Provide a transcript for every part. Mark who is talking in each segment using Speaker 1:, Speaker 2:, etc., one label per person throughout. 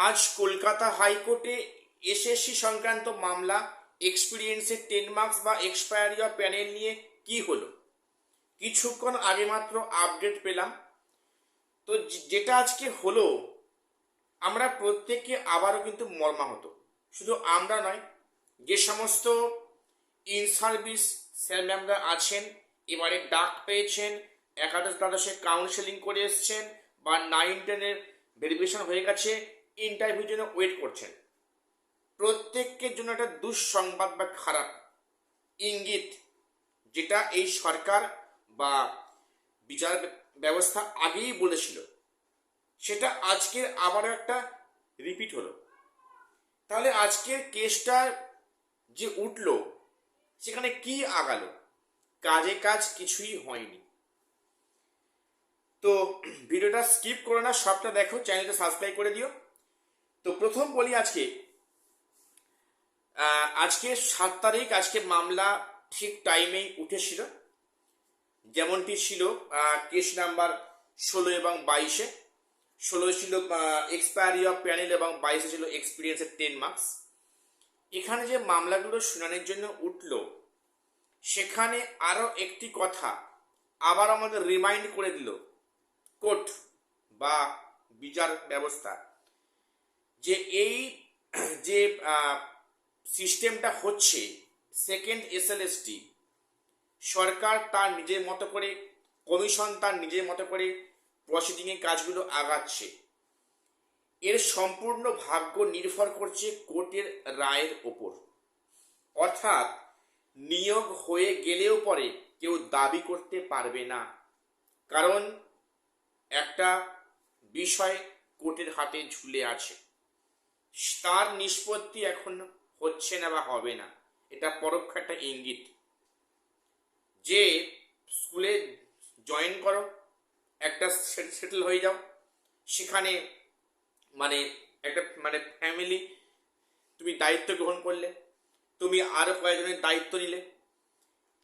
Speaker 1: আজ কলকাতা হাইকোর্টে এসএসসি সংক্রান্ত মামলা এক্সপিরিয়েন্সের 10 মার্কস বা এক্সপায়ারি অফ প্যানেল নিয়ে কি হলো কিছুক্ষণ আগে মাত্র আপডেট পেলাম। তো যেটা আজকে হলো আমরা প্রত্যেককে আবারও কিন্তু মর্মাহত, শুধু আমরা নয়, যে সমস্ত ইন সার্ভিস স্যার ম্যামরা আছেন, এবারে ডাক পেয়েছেন, একাদশ দ্বাদশে কাউন্সেলিং করে এসছেন বা 9-10-এর ভেরিফিকেশন হয়ে গেছে, ইন্টারভিউর জন্য ওয়েট করছেন, প্রত্যেকের জন্য একটা দুঃসংবাদ বা খারাপ ইঙ্গিত, যেটা এই সরকার বা বিচার ব্যবস্থা আগেই বলেছিল, সেটা আজকের আবারও একটা রিপিট হলো। তাহলে আজকের কেসটা যে উঠলো সেখানে কি আগালো? কাজে কাজ কিছুই হয়নি। তো ভিডিওটা স্কিপ করো না, সবটা দেখো, চ্যানেলটা সাবস্ক্রাইব করে দিও। তো প্রথম বলি আজকে 7 তারিখ, আজকে মামলা ঠিক টাইমেই উঠেছিল, যেমনটি ছিল কেস নাম্বার 16 এবং 22-এ। 16 ছিল এক্সপায়ারি অফ প্যানেল এবং 22-এ ছিল এক্সপিরিয়েন্সের 10 মার্কস। এখানে যে মামলাগুলো শুনানির জন্য উঠল, সেখানে আরও একটি কথা আবার আমাদের রিমাইন্ড করে দিল কোর্ট বা বিচার ব্যবস্থা, যে এই যে সিস্টেমটা হচ্ছে সেকেন্ড এসএলএসটি, সরকার তার নিজের মতো করে, কমিশন তার নিজের মতো করে প্রসিডিংয়ের কাজগুলো আগাচ্ছে, এর সম্পূর্ণ ভাগ্য নির্ভর করছে কোর্টের রায়ের ওপর। অর্থাৎ নিয়োগ হয়ে গেলেও পরে কেউ দাবি করতে পারবে না, কারণ একটা বিষয় কোর্টের হাতে ঝুলে আছে, তার নিষ্পত্তি এখন হচ্ছে না বা হবে না। এটা পরোক্ষ একটা ইঙ্গিত যে স্কুলে জয়েন করো, একটা সেটেল হয়ে যাও, সেখানে মানে একটা ফ্যামিলি তুমি দায়িত্ব গ্রহণ করলে, তুমি আরো কয়েকজনের দায়িত্ব নিলে,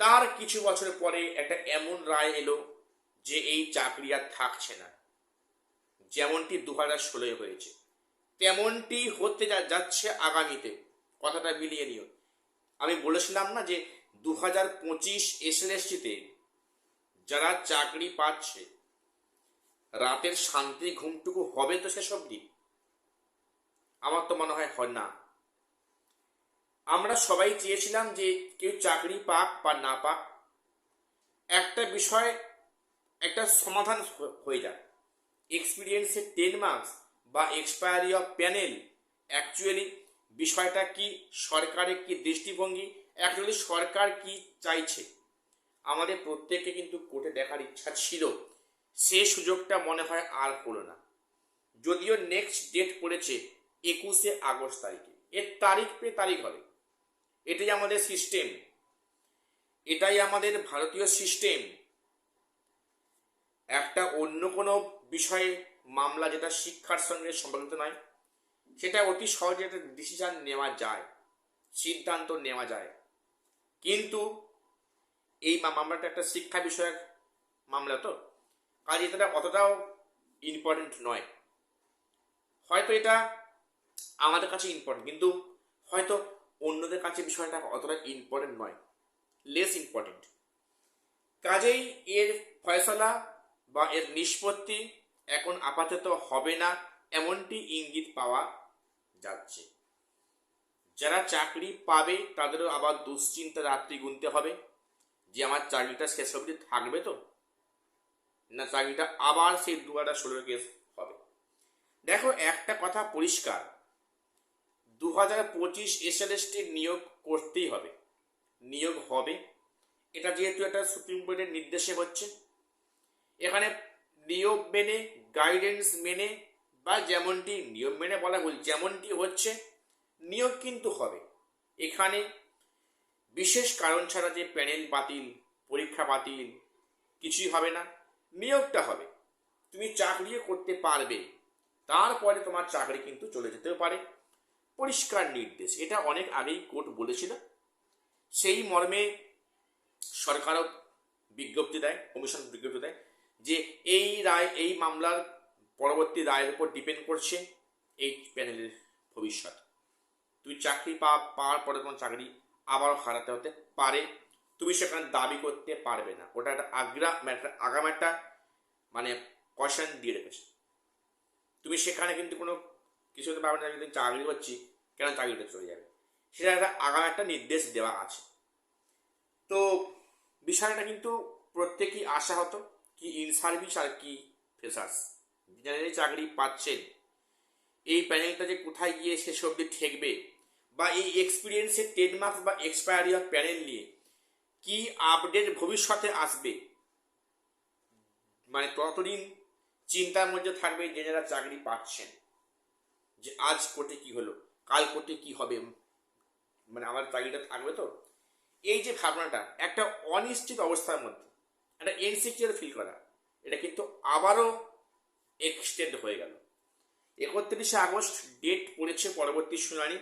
Speaker 1: তার কিছু বছর পরে একটা এমন রায় এলো যে এই চাকরি আর থাকছে না, যেমনটি 2016 হয়েছে তেমনটি হতে যাচ্ছে আগামীতে। কথাটা মিলিয়ে নিও। আমি বলেছিলাম না যে 2025 এসএলএসটিতে যারা চাকরি পাচ্ছে, রাতের শান্তি ঘুমটুকু হবে তো শেষ অবধি? আমার তো মনে হয় না। আমরা সবাই চেয়েছিলাম যে কেউ চাকরি পাক বা না পাক, একটা বিষয় একটা সমাধান হয়ে যাক। এক্সপিরিয়েন্সের 10 মার্কস বা এক্সপায়ারি অফ প্যানেল, অ্যাকচুয়ালি বিষয়টা কি, সরকারের কি দৃষ্টিভঙ্গি, অ্যাকচুয়ালি সরকার কি চাইছে, আমাদের প্রত্যেককে কিন্তু কোর্টে দেখার ইচ্ছা ছিল। সে সুযোগটা মনে হয় আর হলো না। যদিও নেক্সট ডেট পড়েছে 21শে আগস্ট তারিখে, এর তারিখ পে তারিখ হবে। এটাই আমাদের সিস্টেম, এটাই আমাদের ভারতীয় সিস্টেম। একটা অন্য কোনো বিষয়ে মামলা যেটা শিক্ষার সঙ্গে সম্পর্কিত নয়, সেটা অতি সহজে একটা ডিসিশন নেওয়া যায়, সিদ্ধান্ত নেওয়া যায়। কিন্তু এই মামলাটা একটা শিক্ষা বিষয়ক মামলা, তো কাজে এটা অতটাও ইম্পর্টেন্ট নয়। হয়তো এটা আমাদের কাছে ইম্পর্টেন্ট, কিন্তু হয়তো অন্যদের কাছে বিষয়টা অতটা ইম্পর্টেন্ট নয়, লেস ইম্পর্টেন্ট। কাজেই এর ফয়সলা বা এর নিষ্পত্তি এখন আপাতত হবে না, এমনটি ইঙ্গিত পাওয়া যাচ্ছে। যারা চাকরি পাবে তাদেরও আবার দুশ্চিন্তা রাত্রি গুনতে হবে যে আমার চাকরিটা শেষ অবধি থাকবে তো, না চাকরিটা আবার সেই 2016 কেস হবে। দেখো, একটা কথা পরিষ্কার, 2025 এসএলএসটি নিয়োগ করতেই হবে, নিয়োগ হবে। এটা যেহেতু একটা সুপ্রিম কোর্টের নির্দেশে হচ্ছে, এখানে নিয়ম মেনে, গাইডেন্স মেনে বা যেমনটি নিয়ম মেনে বলা ভুল, যেমনটি হচ্ছে নিয়োগ কিন্তু হবে। এখানে বিশেষ কারণ ছাড়া যে প্যানেল বাতিল, পরীক্ষা বাতিল, কিছুই হবে না, নিয়োগটা হবে। তুমি চাকরিও করতে পারবে, তারপরে তোমার চাকরি কিন্তু চলে যেতেও পারে, পরিষ্কার নির্দেশ। এটা অনেক আগেই কোর্ট বলেছিল, সেই মর্মে সরকারও বিজ্ঞপ্তি দেয়, কমিশন বিজ্ঞপ্তি দেয় যে এই রায়, এই মামলার পরবর্তী রায়ের উপর ডিপেন্ড করছে এই প্যানেলের ভবিষ্যৎ। তুমি চাকরি পাওয়ার পরে তোমার চাকরি আবারও হারাতে হতে পারে, তুমি সেখানে দাবি করতে পারবে না। ওটা একটা আগাম একটা মানে কশন দিয়ে রেখেছে। তুমি সেখানে কিন্তু কোনো কিছু হতে পারবে না, যদি চাকরি করছি কেন চাকরিটা চলে যাবে, সেটা একটা আগাম একটা নির্দেশ দেওয়া আছে। তো বিষয়টা কিন্তু প্রত্যেকেই আশা হতো কি ইন সার্ভিস আর কি ফ্রেশার্স জেনারেলি চাকরি পাচ্ছেন, এই প্যানেলটা যে কোথায় গিয়ে শেষ অবধি ঠেকবে, বা এই এক্সপিরিয়েন্সের 10 মার্কস বা এক্সপায়ারি অফ প্যানেল নিয়ে কি আপডেট ভবিষ্যতে আসবে, মানে ততদিন চিন্তার মধ্যে থাকবে যে যারা চাকরি পাচ্ছেন, যে আজ কোর্টে কি হলো, কাল কোর্টে কি হবে, মানে আমার চাকরিটা থাকবে তো। এই যে ভাবনাটা একটা অনিশ্চিত অবস্থার মধ্যে একটা ইনসিকিউর ফিল করা, এটা কিন্তু আবারও এক্সটেন্ড হয়ে গেল। 31শে আগস্ট ডেট পড়েছে পরবর্তী শুনানি।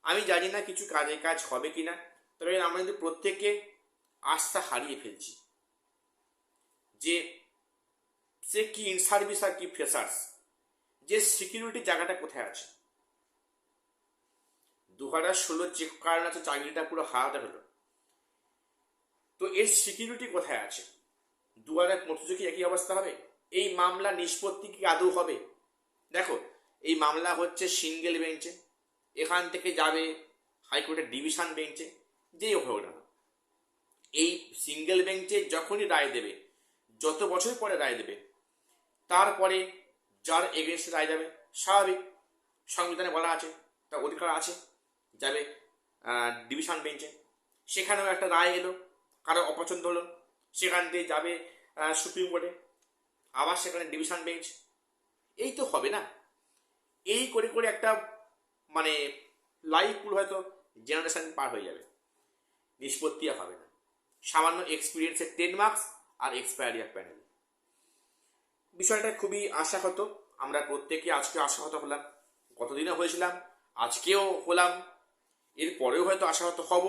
Speaker 1: আমি জানি না কিছু কাজ হবে কিনা, তবে আমরা কিন্তু প্রত্যেকে আস্থা হারিয়ে ফেলছি যে সে কি ইন সার্ভিস আর কি ফ্রেশার্স, যে সিকিউরিটি জায়গাটা কোথায় আছে। 2016 যে কারণে আছে চাকরিটা পুরো হারাতে হলো, তো এর সিকিউরিটি কোথায় আছে? 2025 কি একই অবস্থা হবে? এই মামলা নিষ্পত্তি কি আদৌ হবে? দেখো, এই মামলা হচ্ছে সিঙ্গেল বেঞ্চে, এখান থেকে যাবে হাইকোর্টের ডিভিশন বেঞ্চে, যেই হোক না, এই সিঙ্গেল বেঞ্চে যখনই রায় দেবে, যত বছর পরে রায় দেবে, তারপরে যার এগেনস্টে রায় যাবে, স্বাভাবিক, সংবিধানে বলা আছে, তার অধিকার আছে, যাবে ডিভিশন বেঞ্চে। সেখানেও একটা রায় এলো, কারো অপছন্দ হলো, সেখান থেকে যাবে সুপ্রিম কোর্টে, আবার সেখানে ডিভিশন বেঞ্চ। এই তো হবে না। এই করে করে একটা মানে লাইফ পুরো হয়তো জেনারেশন পার হয়ে যাবে, নিষ্পত্তি হবে না। সামান্য এক্সপিরিয়েন্সের 10 মার্কস আর এক্সপায়ারি অফ প্যানেল। বিষয়টা খুবই আশাহত, আমরা প্রত্যেকে আজকে আশাহত হলাম, গতদিনও হয়েছিলাম, আজকেও হলাম, এরপরেও হয়তো আশাহত হব,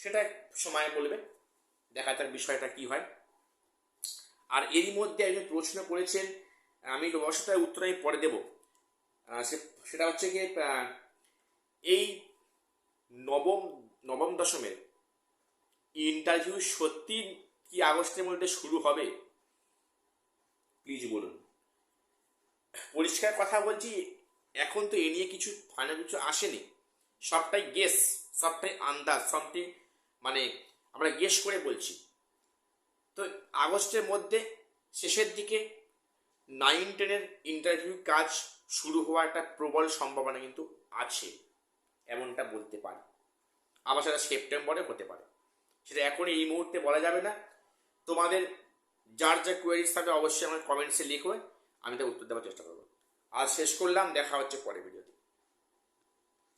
Speaker 1: সেটা সময় বলবে, দেখা যাক বিষয়টা কি হয়। আর এরই মধ্যে একজন প্রশ্ন করেছেন, আমি অবশ্যই উত্তর আমি পরে দেব, সেটা হচ্ছে কি এই নবম দশমের ইন্টারভিউ সত্যি কি আগস্টের মধ্যে শুরু হবে? প্লিজ বলুন। পরিষ্কার কথা বলছি, এখন তো এ নিয়ে কিছু ফাইনাল কিছু আসেনি, সবটাই গেস, সবটাই আন্দাজ, সবটাই মানে আমরা গেস করে বলছি। তো আগস্টের মধ্যে শেষের দিকে 9-10 ইন্টারভিউ কাজ শুরু হওয়ার একটা প্রবল সম্ভাবনা কিন্তু আছে, এমনটা বলতে পারি। আবার সেটা সেপ্টেম্বরে হতে পারে, সেটা এখন এই মুহূর্তে বলা যাবে না। তোমাদের যার যা কোয়েরিজ থাকবে অবশ্যই আমার কমেন্টসে লিখো, আমি তার উত্তর দেওয়ার চেষ্টা করবো। আজ শেষ করলাম, দেখা হচ্ছে পরের ভিডিওতে।